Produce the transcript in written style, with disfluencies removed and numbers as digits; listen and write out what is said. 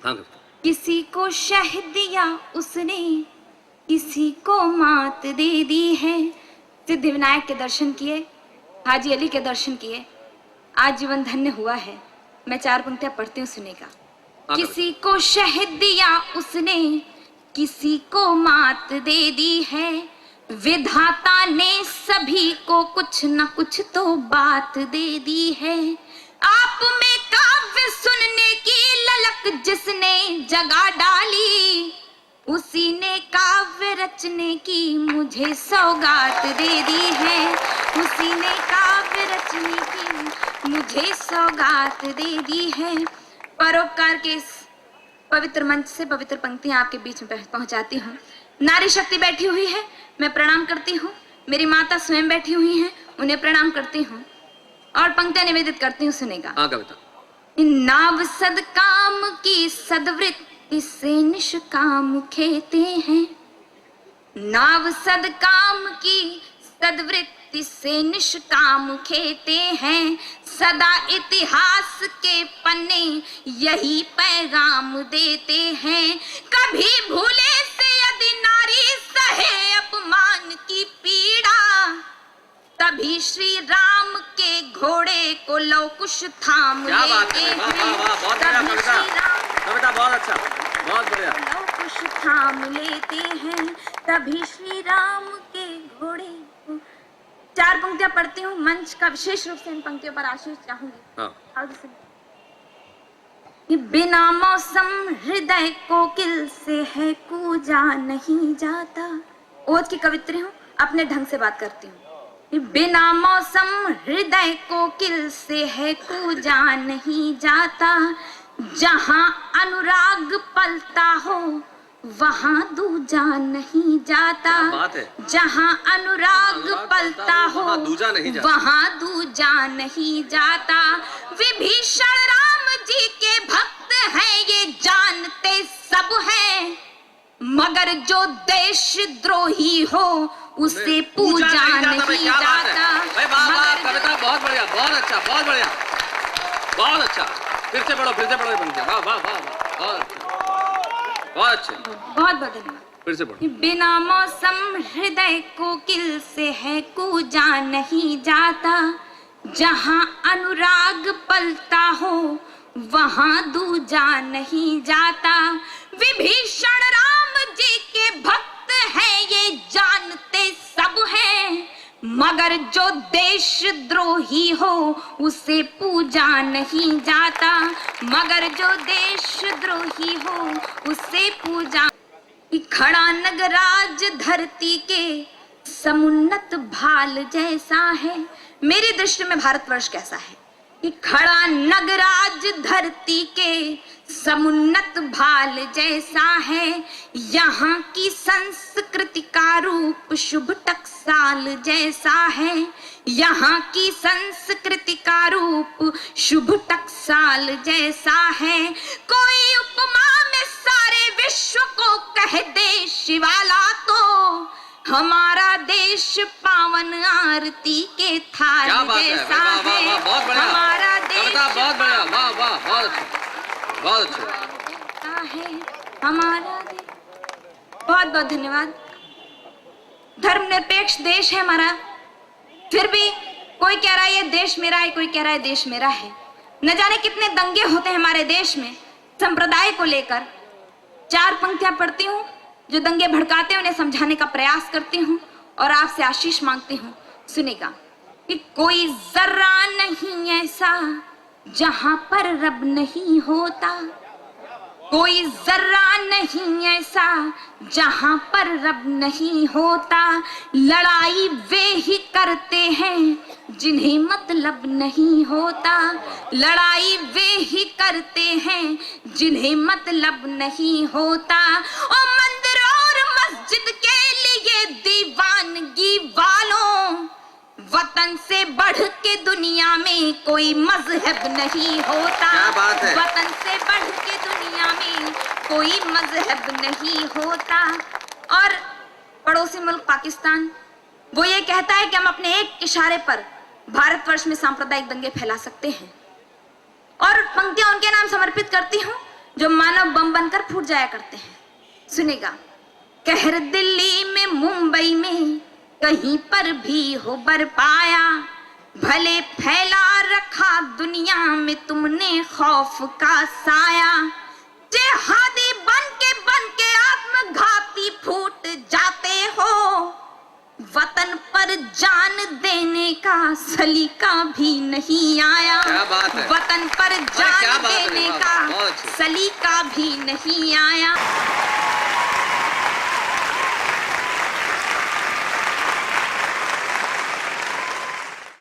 हाँ। किसी को शह दिया उसने, किसी को मात दे दी है। सिद्धिविनायक के दर्शन किए, हाजी अली के दर्शन किए, आज जीवन धन्य हुआ है। मैं 4 पंक्तियां पढ़ती हूँ, सुनेगा। किसी को शह दिया उसने, किसी को मात दे दी है। विधाता ने सभी को कुछ न कुछ तो बात दे दी है। आप में काव्य सुनने की ललक जिसने जगा डाली, उसी ने काव्य रचने की मुझे सौगात दे दी है। उसी ने काव्य रचने की मुझे सौगात दे दी है। परोपकार के इस पवित्र मंच से पवित्र पंक्तियां आपके बीच में पहुंचाती हूँ। नारी शक्ति बैठी हुई है, मैं प्रणाम करती हूँ। मेरी माता स्वयं बैठी हुई हैं, उन्हें प्रणाम करती हूँ और पंक्तियां निवेदित करती हूँ, सुनेगा। नाव सद काम की सदवृत्ति से निष्काम खेते हैं। नाव सद काम की सदवृत्ति से निष्काम खेते हैं। सदा इतिहास के पन्ने यही पैगाम देते हैं। कभी भूले से यदि नारी सहे अपमान की पीड़ा, तभी श्री राम के घोड़े को लवकुश थाम लेते हैं। कविता बहुत अच्छा, बहुत बढ़िया। लवकुश थाम लेते हैं, तभी श्री राम के घोड़े को। 4 पंक्तियां पढ़ती हूँ, मंच का विशेष रूप से इन पंक्तियों पर आशीष चाहूंगी। हाँ। बिना मौसम हृदय कोकिल से है कूजा नहीं जाता। ओज की कवित्री हूँ, अपने ढंग से बात करती हूँ। बिना मौसम हृदय कोकिल से है कूजा नहीं जाता। जहाँ अनुराग पलता हो वहाँ दूजा नहीं जाता। जहाँ अनुराग पलता हो वहाँ दूजा नहीं जाता। विभीषण राम जी के भक्त हैं, ये जानते सब हैं, मगर जो देशद्रोही हो उसे पूजा नहीं जाता। कविता बहुत बढ़िया, बहुत अच्छा, बहुत बढ़िया, बहुत अच्छा। फिर से पढ़ो पंक्तियां। वाह वाह वाह, बहुत अच्छे, बहुत धन्यवाद। फिर से पढ़ो। बिना मौसम हृदय कोकिल से है कूजा नहीं जाता। जहाँ अनुराग पलता हो वहाँ दूजा नहीं जाता। विभीषण राम जी के भक्त हैं, ये जानते सब हैं, मगर जो देशद्रोही हो उसे पूजा नहीं जाता। मगर जो देशद्रोही हो उसे पूजा। खड़ा नगराज धरती के समुन्नत भाल जैसा है। मेरी दृष्टि में भारतवर्ष कैसा है कि खड़ा नगराज धरती के समुन्नत भाल जैसा है। यहाँ की संस्कृति का रूप शुभ टकसाल जैसा है। यहाँ की संस्कृति का रूप शुभ टकसाल जैसा है। कोई उपमा में सारे विश्व को कह दे शिवाला तो हमारा देश पावन आरती के थाल जैसा है। हमारा देश बहुत बढ़िया, वाह वाह, बहुत अच्छा, बहुत अच्छा है हमारा देश। बहुत बहुत धन्यवाद। धर्मनिरपेक्ष देश है हमारा, फिर भी कोई कह रहा है ये देश मेरा है, कोई कह रहा है देश मेरा है। न जाने कितने दंगे होते हैं हमारे देश में संप्रदाय को लेकर। 4 पंक्तियां पढ़ती हूँ, जो दंगे भड़काते हैं उन्हें समझाने का प्रयास करती हूँ और आपसे आशीष मांगती हूँ, सुनेगा। कि कोई जर्रा नहीं ऐसा जहां पर रब नहीं होता। कोई जर्रा नहीं ऐसा जहां पर रब नहीं होता। लड़ाई वे ही करते हैं जिन्हें मतलब नहीं होता। लड़ाई वे ही करते हैं जिन्हें मतलब नहीं होता। और मंदिर और मस्जिद के लिए दीवानगी वालों, वतन से बढ़ के दुनिया में कोई मजहब नहीं होता। वतन से बढ़ के दुनिया में कोई मजहब नहीं होता। और पड़ोसी मुल्क पाकिस्तान, वो ये कहता है कि हम अपने एक इशारे पर भारतवर्ष में सांप्रदायिक दंगे फैला सकते हैं। और पंक्तियां उनके नाम समर्पित करती हूँ। जो मानव बम बनकर फूट जाया करते हैं। सुनेगा, कहर दिल्ली में मुंबई में कहीं पर भी हो बरपाया, भले फैला रखा दुनिया में तुमने खौफ का साया। जिहादी बन के आत्मघाती फूट जाते हो, वतन पर जान देने का सलीका भी नहीं आया। क्या बात है? वतन पर क्या जान बात है? देने वाह, का बहुत अच्छी। सलीका भी नहीं आया।